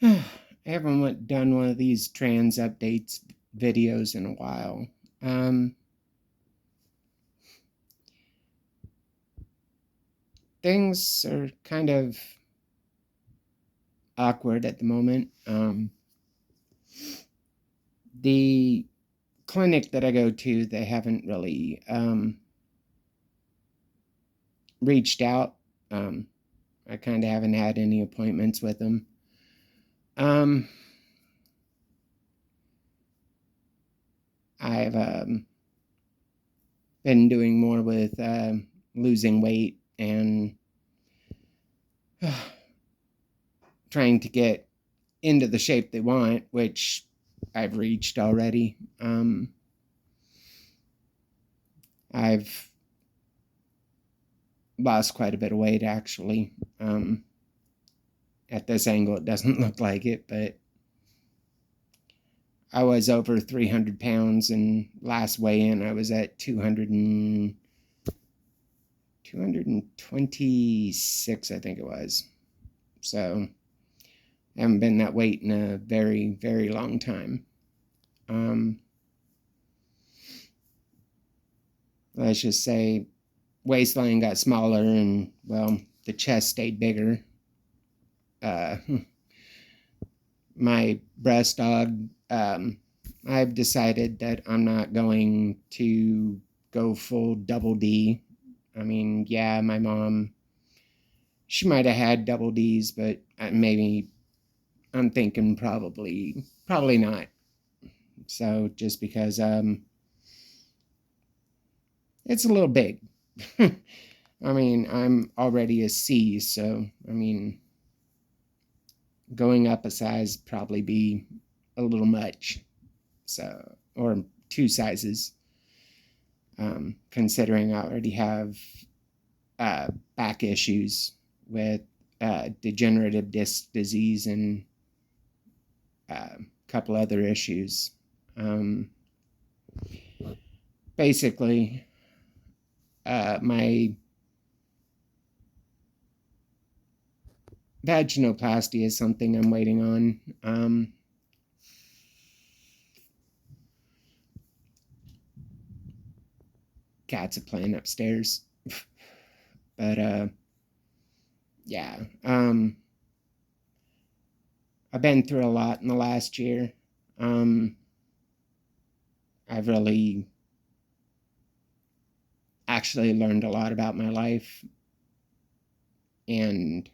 I haven't done one of these trans updates videos in a while. Um, Things are kind of awkward at the moment. The clinic that I go to, they haven't really reached out. Um, I kind of haven't had any appointments with them. Um, I've been doing more with losing weight and trying to get into the shape they want, which I've reached already. I've lost quite a bit of weight, actually. At this angle, it doesn't look like it, but I was over 300 pounds, and last weigh in, I was at 226, I think it was. So I haven't been that weight in a very, very long time. Let's just say waistline got smaller, and, well, the chest stayed bigger. Uh, my breast dog, I've decided that I'm not going to go full double D. I mean, yeah, my mom, she might have had double D's, but maybe I'm thinking probably not. So just because it's a little big. I mean, I'm already a C, so I mean, going up a size probably be a little much. So, or two sizes, considering I already have back issues with degenerative disc disease and a couple other issues. Basically, my vaginoplasty is something I'm waiting on. Cats are playing upstairs. But yeah, I've been through a lot in the last year. I've really actually learned a lot about my life, and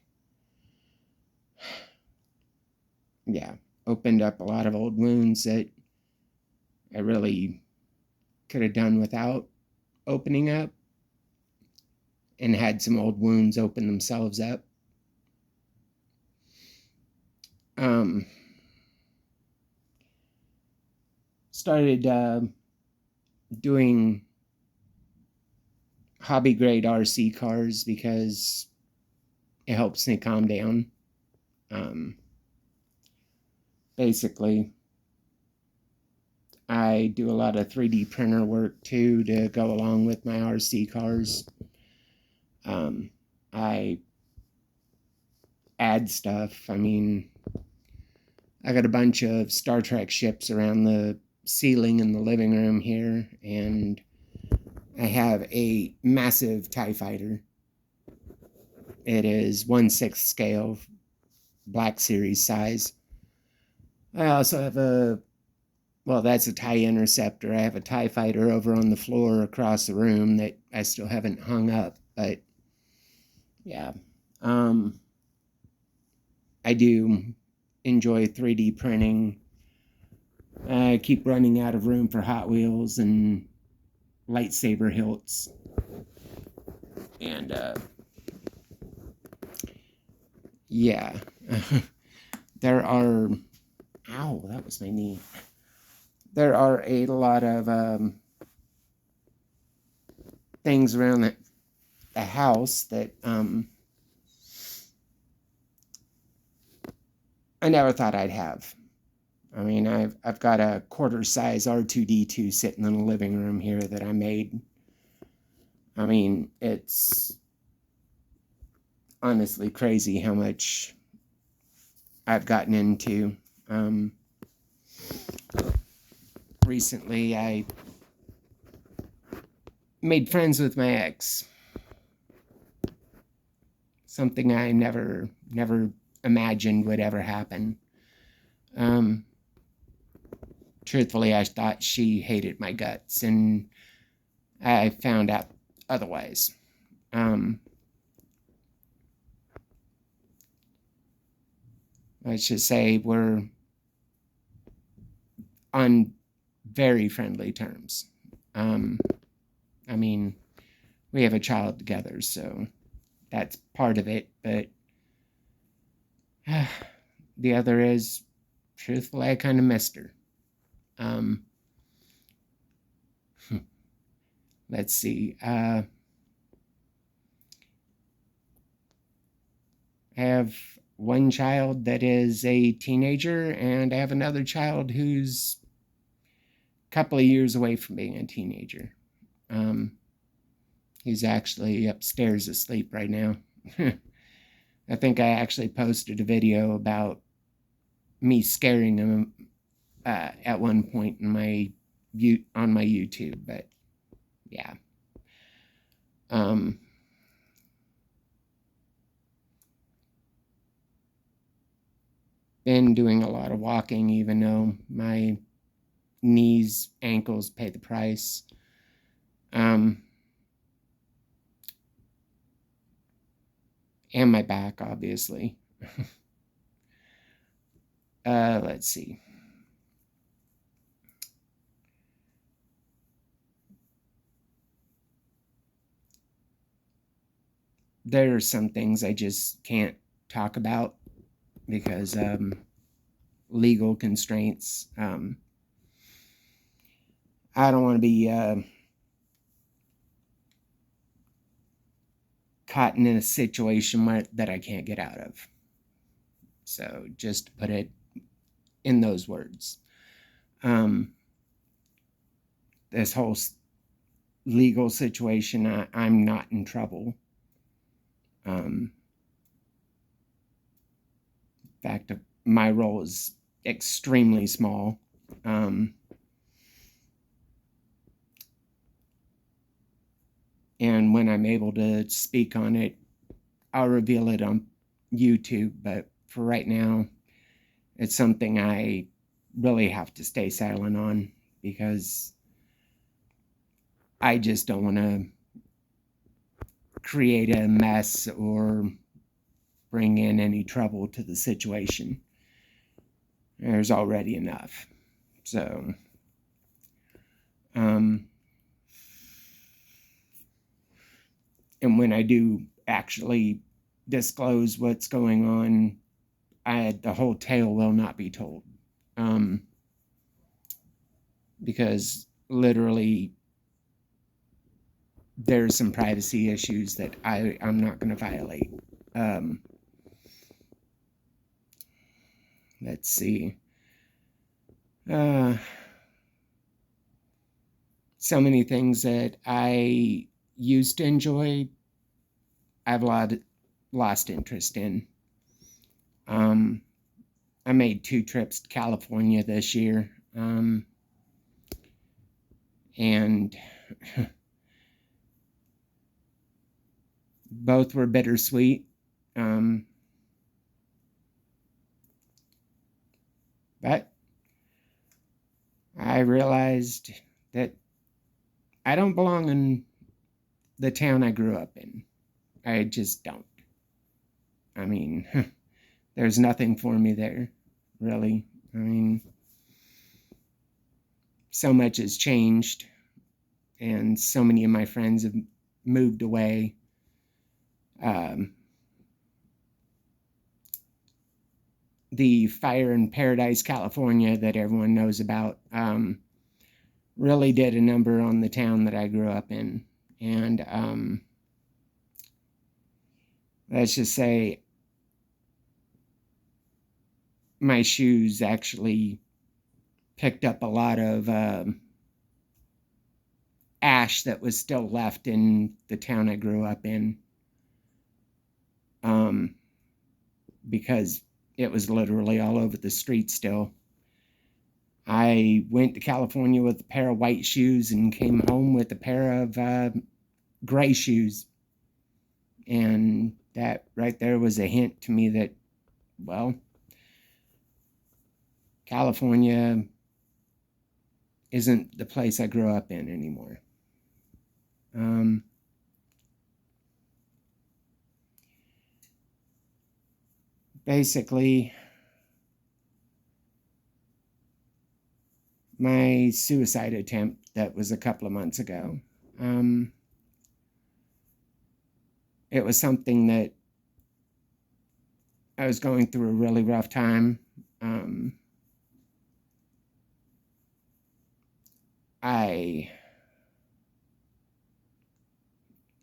yeah, opened up a lot of old wounds that I really could have done without opening up, and had some old wounds open themselves up. Um, Started doing hobby grade RC cars because it helps me calm down. Um, Basically, I do a lot of 3D printer work too to go along with my RC cars. I add stuff. I mean, I got a bunch of Star Trek ships around the ceiling in the living room here, and I have a massive TIE fighter. It is 1/6 scale, Black Series size. I also have well, that's a TIE interceptor. I have a TIE fighter over on the floor across the room that I still haven't hung up, but yeah. I do enjoy 3D printing. I keep running out of room for Hot Wheels and lightsaber hilts. And yeah, there are. Ow, that was my knee. There are a lot of things around the house that I never thought I'd have. I mean, I've got a quarter size R2D2 sitting in the living room here that I made. I mean, it's honestly crazy how much I've gotten into. Recently, I made friends with my ex. Something I never imagined would ever happen. Truthfully, I thought she hated my guts, and I found out otherwise. Let's just say we're on very friendly terms. I mean, we have a child together, so that's part of it, but the other is, truthfully, I kind of missed her. Let's see. I have one child that is a teenager, and I have another child who's a couple of years away from being a teenager. He's actually upstairs asleep right now. I think I actually posted a video about me scaring him at one point in on my YouTube, but yeah. Been doing a lot of walking, even though my knees, ankles pay the price. And my back, obviously. Let's see. There are some things I just can't talk about because legal constraints. I don't want to be caught in a situation that I can't get out of. So just to put it in those words. This whole legal situation, I'm not in trouble. In fact, my role is extremely small. And when I'm able to speak on it, I'll reveal it on YouTube. But for right now, it's something I really have to stay silent on because I just don't want to create a mess or bring in any trouble to the situation. There's already enough. So, and when I do actually disclose what's going on, the whole tale will not be told. Because literally there's some privacy issues that I'm not going to violate. Let's see. So many things that I used to enjoy, I've lost interest in. I made 2 trips to California this year. And both were bittersweet. But I realized that I don't belong in the town I grew up in. I just don't. I mean, there's nothing for me there, really. I mean, so much has changed, and so many of my friends have moved away. The fire in Paradise, California, that everyone knows about, really did a number on the town that I grew up in. And let's just say my shoes actually picked up a lot of ash that was still left in the town I grew up in. Because it was literally all over the street still. I went to California with a pair of white shoes and came home with a pair of gray shoes. And that right there was a hint to me that, well, California isn't the place I grew up in anymore. Basically, my suicide attempt that was a couple of months ago, it was something that I was going through a really rough time. I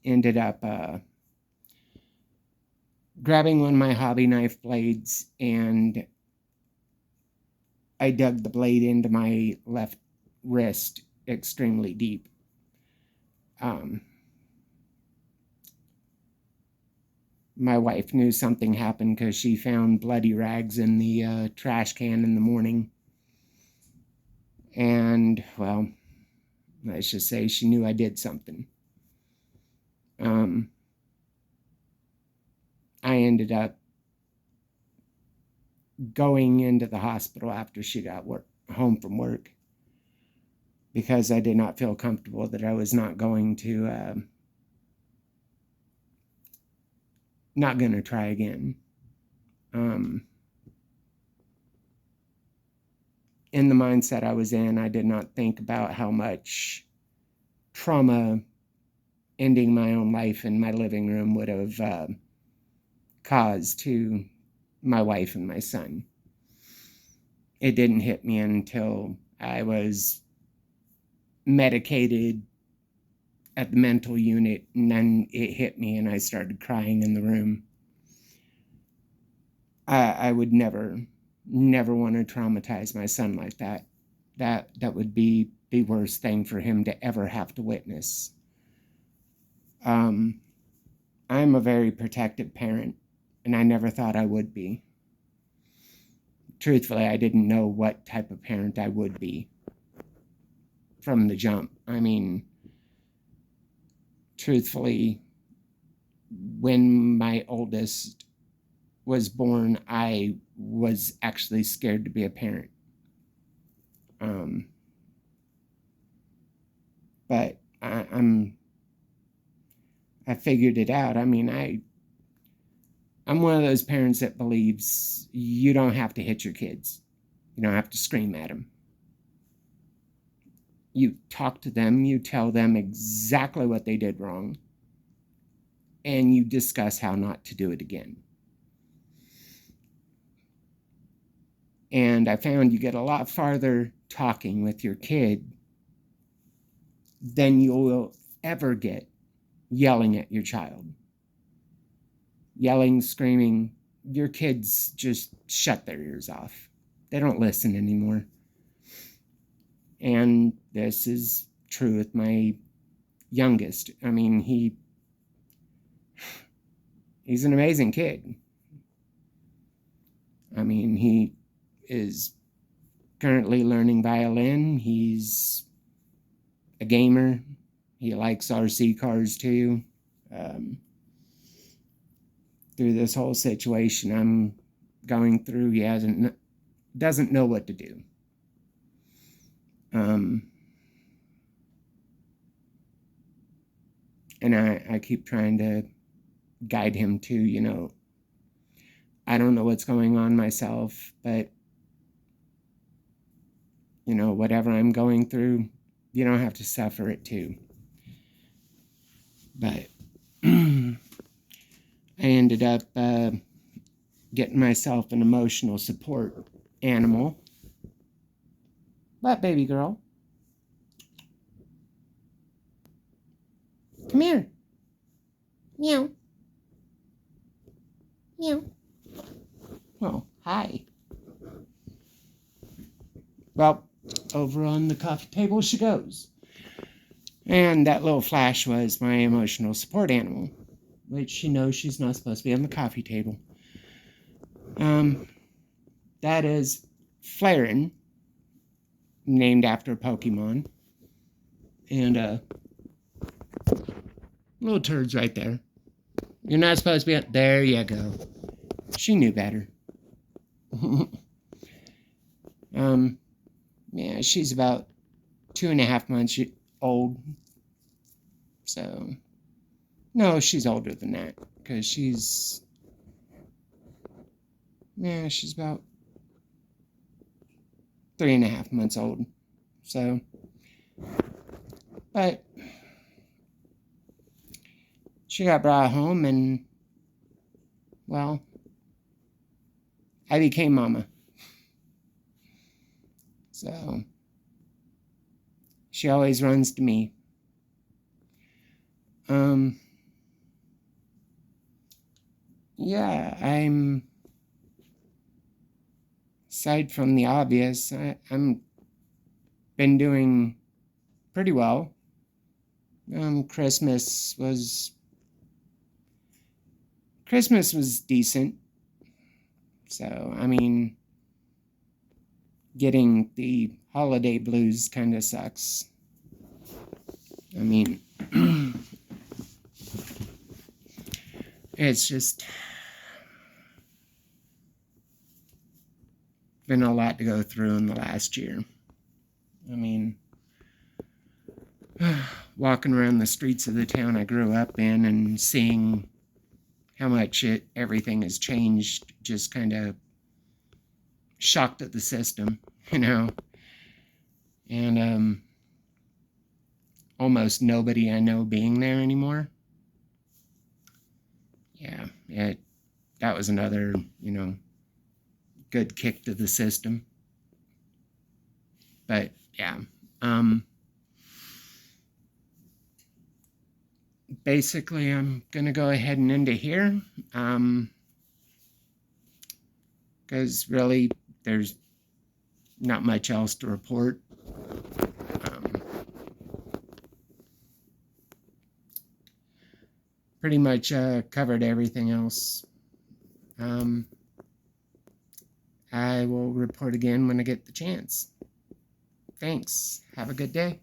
ended up grabbing one of my hobby knife blades, and I dug the blade into my left wrist extremely deep. My wife knew something happened because she found bloody rags in the trash can in the morning. And, well, let's just say she knew I did something. I ended up going into the hospital after she got home from work because I did not feel comfortable that I was not going to try again. In the mindset I was in, I did not think about how much trauma ending my own life in my living room would have caused to my wife and my son. It didn't hit me until I was medicated at the mental unit, and then it hit me and I started crying in the room. I would never want to traumatize my son like that. That would be the worst thing for him to ever have to witness. I'm a very protective parent, and I never thought I would be. Truthfully, I didn't know what type of parent I would be from the jump. I mean, truthfully, when my oldest was born, I was actually scared to be a parent. But I figured it out. I mean, I'm one of those parents that believes you don't have to hit your kids. You don't have to scream at them. You talk to them, you tell them exactly what they did wrong, and you discuss how not to do it again. And I found you get a lot farther talking with your kid than you will ever get yelling at your child. Yelling, screaming, your kids just shut their ears off. They don't listen anymore. And this is true with my youngest. I mean, he's an amazing kid. I mean, he is currently learning violin. He's a gamer. He likes RC cars too. Through this whole situation I'm going through, he doesn't know what to do. And I keep trying to guide him to, I don't know what's going on myself, but, whatever I'm going through, you don't have to suffer it too. But I ended up getting myself an emotional support animal. What, baby girl? Come here. Meow. Meow. Oh, hi. Well, over on the coffee table she goes. And that little flash was my emotional support animal, which she knows she's not supposed to be on the coffee table. that is Flaren, named after Pokemon. And little turds right there. You're not supposed to be... There you go. She knew better. Yeah, she's about 2.5 months old. So, no, she's older than that. Because she's about 3.5 months old. So, but she got brought home and, well, I became mama. So, she always runs to me. Yeah, aside from the obvious, I'm been doing pretty well. Christmas was decent. So, I mean, getting the holiday blues kind of sucks. I mean, it's just been a lot to go through in the last year. I mean, walking around the streets of the town I grew up in and seeing how much everything has changed, just kind of shocked at the system, you know. And almost nobody I know being there anymore. Yeah, that was another, good kick to the system. But yeah, basically I'm gonna go ahead and end it here, because really there's not much else to report. Pretty much covered everything else. I will report again when I get the chance. Thanks. Have a good day.